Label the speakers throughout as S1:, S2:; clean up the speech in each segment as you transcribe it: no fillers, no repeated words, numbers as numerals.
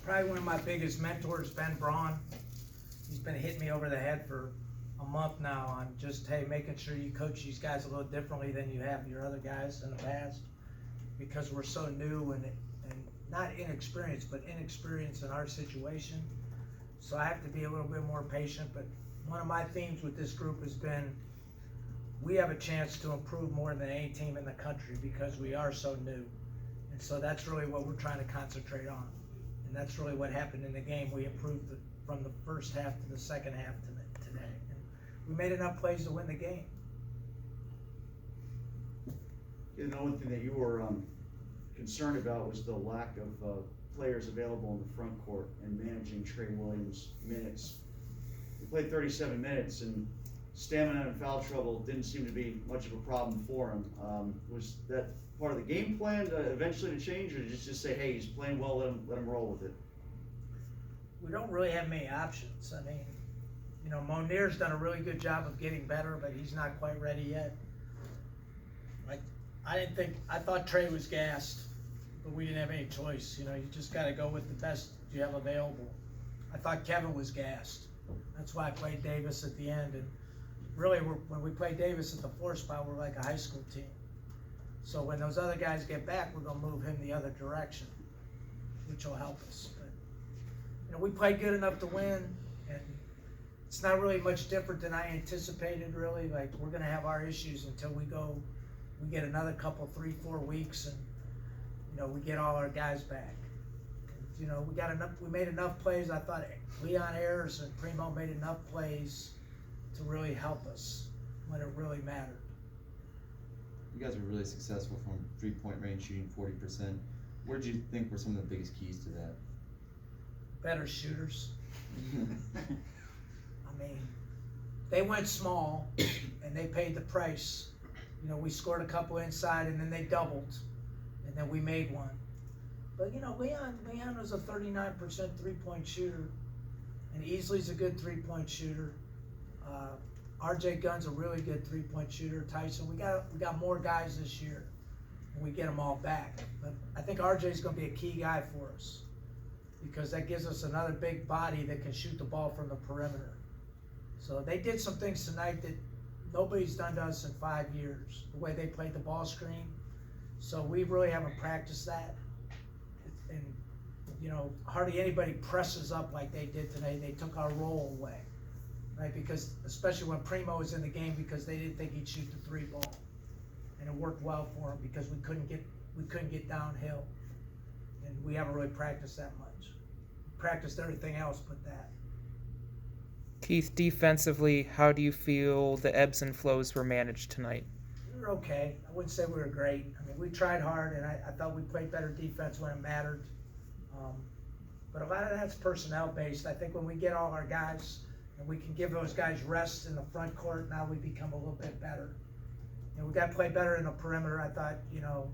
S1: Probably one of my biggest mentors, Ben Braun. He's been hitting me over the head for a month now on just, hey, making sure you coach these guys a little differently than you have your other guys in the past, because we're so new and not inexperienced, but inexperienced in our situation. So I have to be a little bit more patient, but one of my themes with this group has been we have a chance to improve more than any team in the country because we are so new. And so that's really what we're trying to concentrate on. And that's really what happened in the game. We improved from the first half to the second half today. And we made enough plays to win the game.
S2: You know, one thing that you were concerned about was the lack of players available in the front court and managing Trey Williams' minutes. We played 37 minutes, and stamina and foul trouble didn't seem to be much of a problem for him. Was that part of the game plan eventually to change, or just say, hey, he's playing well, let him roll with it?
S1: We don't really have many options. I mean, you know, Monir's done a really good job of getting better, but he's not quite ready yet. Like, I thought Trey was gassed, but we didn't have any choice. You know, you just got to go with the best you have available. I thought Kevin was gassed. That's why I played Davis at the end. And really, when we play Davis at the 4 spot, we're like a high school team. So when those other guys get back, we're going to move him the other direction, which will help us. But, you know, we played good enough to win, and it's not really much different than I anticipated, really. Like, we're going to have our issues until we get another couple, 3-4 weeks, and, you know, we get all our guys back. And, you know, we made enough plays. I thought Leon Ayers and Primo made enough plays to really help us when it really mattered.
S3: You guys were really successful from 3-point range, shooting 40%. What did you think were some of the biggest keys to that?
S1: Better shooters. I mean, they went small, and they paid the price. You know, we scored a couple inside, and then they doubled, and then we made one. But, you know, Leon was a 39% 3-point shooter, and Easley's a good 3-point shooter. RJ Gunn's a really good 3-point shooter. Tyson, we got more guys this year, and we get them all back. But I think RJ's going to be a key guy for us because that gives us another big body that can shoot the ball from the perimeter. So they did some things tonight that nobody's done to us in 5 years, the way they played the ball screen. So we really haven't practiced that. And, you know, hardly anybody presses up like they did today. They took our role away, right? Because, especially when Primo was in the game, because they didn't think he'd shoot the 3 ball. And it worked well for him because we couldn't get downhill. And we haven't really practiced that much. Practiced everything else but that.
S4: Keith, defensively, how do you feel the ebbs and flows were managed tonight?
S1: We were okay. I wouldn't say we were great. I mean, we tried hard, and I thought we played better defense when it mattered. But a lot of that's personnel-based. I think when we get all our guys, and we can give those guys rest in the front court, now we become a little bit better. You know, we got to play better in the perimeter. I thought, you know,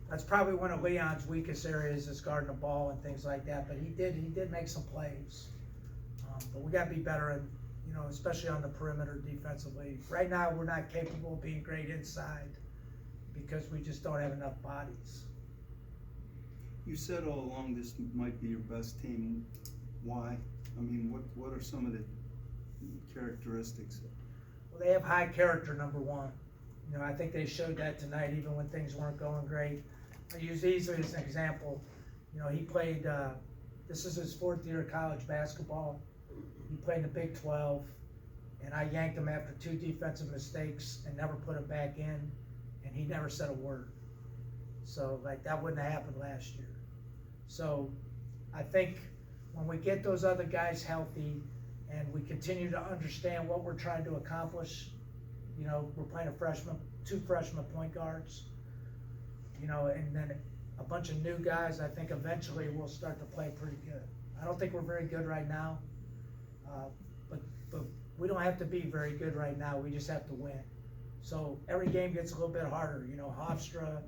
S1: that's probably one of Leon's weakest areas is guarding the ball and things like that. But he did make some plays. But we got to be better, in, you know, especially on the perimeter defensively. Right now, we're not capable of being great inside because we just don't have enough bodies.
S5: You said all along this might be your best team. Why? I mean, what are some of the characteristics?
S1: Well, they have high character, number one. You know, I think they showed that tonight, even when things weren't going great. I use Easley as an example. You know, he played, this is his 4th year of college basketball. He played in the Big 12, and I yanked him after 2 defensive mistakes and never put him back in, and he never said a word. So, like, that wouldn't have happened last year. So, I think when we get those other guys healthy and we continue to understand what we're trying to accomplish, you know, we're playing 2 freshman point guards, you know, and then a bunch of new guys, I think eventually we'll start to play pretty good. I don't think we're very good right now, but we don't have to be very good right now. We just have to win. So every game gets a little bit harder, you know, Hofstra,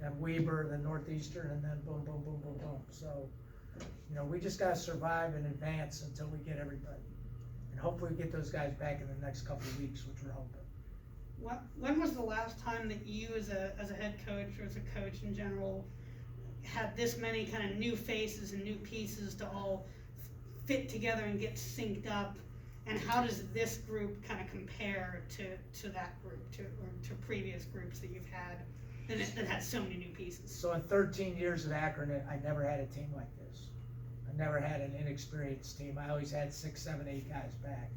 S1: then Weber, then Northeastern, and then boom, boom, boom, boom, boom. So, you know, we just got to survive and advance until we get everybody. And hopefully get those guys back in the next couple of weeks, which we're hoping.
S6: When was the last time that you as a head coach or as a coach in general have this many kind of new faces and new pieces to all fit together and get synced up? And how does this group kind of compare to that group, or to previous groups that you've had that had so many new pieces?
S1: So in 13 years at Akron, I never had a team like this. I never had an inexperienced team. I always had 6, 7, 8 guys back.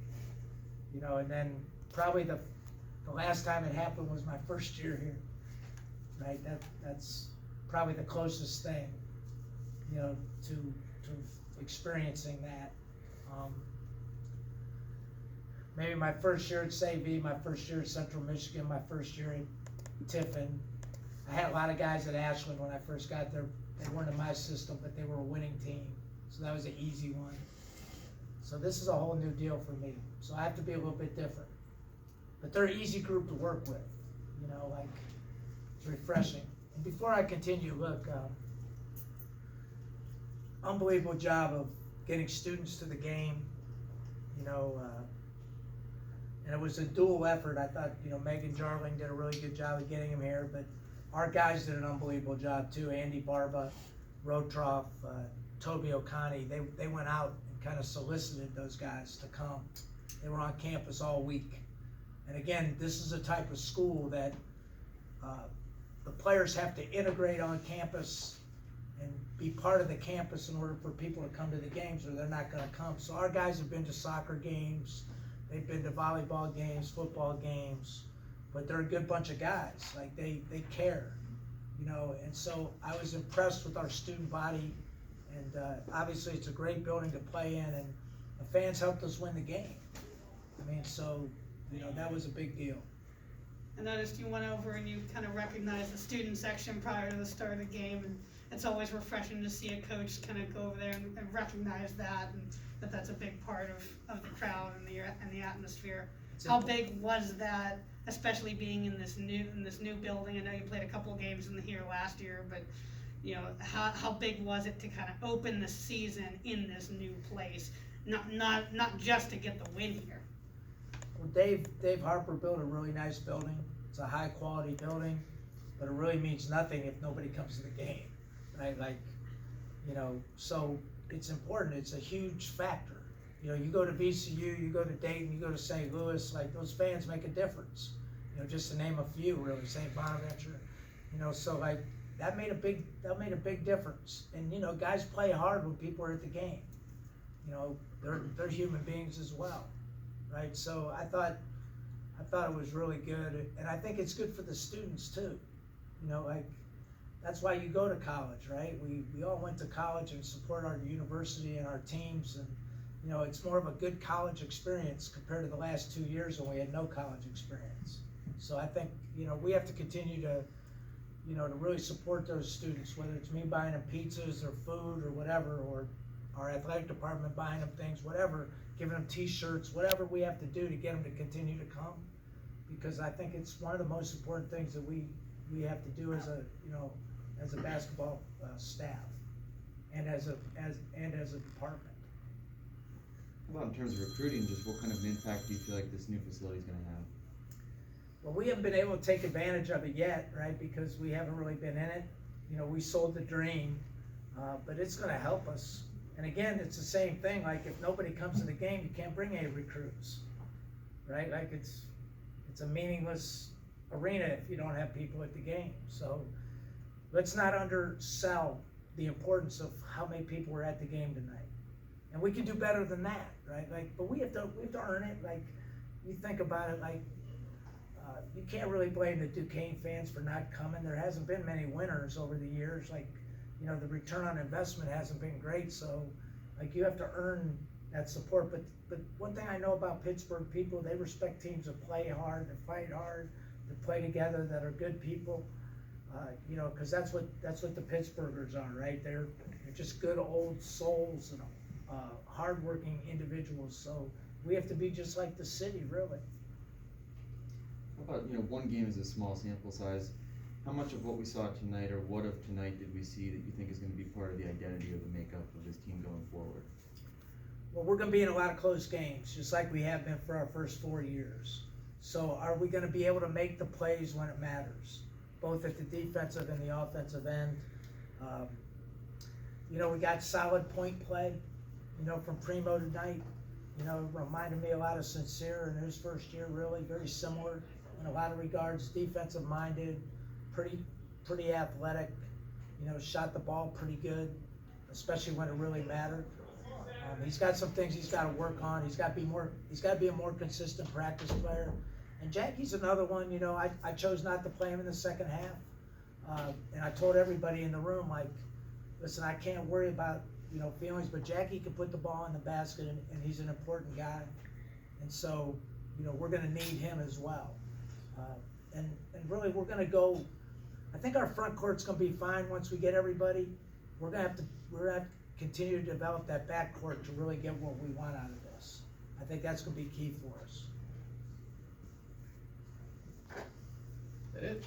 S1: You know, and then probably the last time it happened was my first year here. Right? That's probably the closest thing, you know, to experiencing that. Maybe my first year at Savy, my first year at Central Michigan, my first year at Tiffin. I had a lot of guys at Ashland when I first got there. They weren't in my system, but they were a winning team. So that was an easy one. So this is a whole new deal for me. So I have to be a little bit different. But they're an easy group to work with. You know, like, it's refreshing. And before I continue, look, unbelievable job of getting students to the game. You know, and it was a dual effort. I thought, you know, Megan Jarling did a really good job of getting him here, but our guys did an unbelievable job too. Andy Barba, Rotroff, Toby Okani, they went out and kind of solicited those guys to come. They were on campus all week. And again, this is a type of school that the players have to integrate on campus and be part of the campus in order for people to come to the games, or they're not going to come. So our guys have been to soccer games, they've been to volleyball games, football games, but they're a good bunch of guys. Like, they care, you know. And so I was impressed with our student body, and obviously it's a great building to play in, and the fans helped us win the game. I mean, so, you know, that was a big deal.
S6: I noticed you went over and you kind of recognized the student section prior to the start of the game, and it's always refreshing to see a coach kind of go over there and recognize that, and that's a big part of the crowd and the atmosphere. How big was that, especially being in this new building? I know you played a couple of games in here last year, but you know, how big was it to kind of open the season in this new place, not just to get the win here?
S1: Well, Dave Harper built a really nice building. It's a high quality building, but it really means nothing if nobody comes to the game, right? Like, you know, so it's important. It's a huge factor. You know, you go to VCU, you go to Dayton, you go to St. Louis, like, those fans make a difference. You know, just to name a few, really. St. Bonaventure, you know, so like that made a big difference. And you know, guys play hard when people are at the game. You know, they're human beings as well, right? So I thought it was really good, and I think it's good for the students too. You know, like, that's why you go to college, right? We all went to college and support our university and our teams, and you know, it's more of a good college experience compared to the last 2 years when we had no college experience. So I think, you know, we have to continue to, you know, to really support those students, whether it's me buying them pizzas or food or whatever, or our athletic department buying them things, whatever, giving them t-shirts, whatever we have to do to get them to continue to come. Because I think it's one of the most important things that we have to do as a, you know, as a basketball staff and as a department.
S3: How about in terms of recruiting, just what kind of an impact do you feel like this new facility is going to have?
S1: Well, we haven't been able to take advantage of it yet, right? Because we haven't really been in it. You know, we sold the dream, but it's going to help us. And again, it's the same thing. Like, if nobody comes to the game, you can't bring any recruits, right? Like, it's a meaningless arena if you don't have people at the game. So let's not undersell the importance of how many people were at the game tonight. And we can do better than that, right? Like, but we have to earn it. Like, you think about it, like, you can't really blame the Duquesne fans for not coming. There hasn't been many winners over the years. Like, you know, the return on investment hasn't been great. So, like, you have to earn that support. But one thing I know about Pittsburgh people, they respect teams that play hard, that fight hard, that play together, that are good people. You know, because that's what the Pittsburghers are, right? They're just good old souls and hardworking individuals. So we have to be just like the city, really.
S3: How about, you know, one game is a small sample size. How much of what we saw tonight, or what of tonight, did we see that you think is going to be part of the identity or the makeup of this team going forward?
S1: Well, we're going to be in a lot of close games, just like we have been for our first 4 years. So are we going to be able to make the plays when it matters, both at the defensive and the offensive end? Um, You know, we got solid point play, you know, from Primo tonight. You know, reminded me a lot of Sincere in his first year, really, very similar in a lot of regards, defensive minded, pretty athletic, you know, shot the ball pretty good, especially when it really mattered. He's got some things he's got to work on. He's got to be a more consistent practice player. And Jackie's another one, you know, I chose not to play him in the second half. And I told everybody in the room, like, listen, I can't worry about, you know, feelings, but Jackie can put the ball in the basket, and he's an important guy. And so, you know, we're going to need him as well. And really, we're going to go. I think our front court's going to be fine once we get everybody. We're going to have to continue to develop that back court to really get what we want out of this. I think that's going to be key for us.
S3: That it?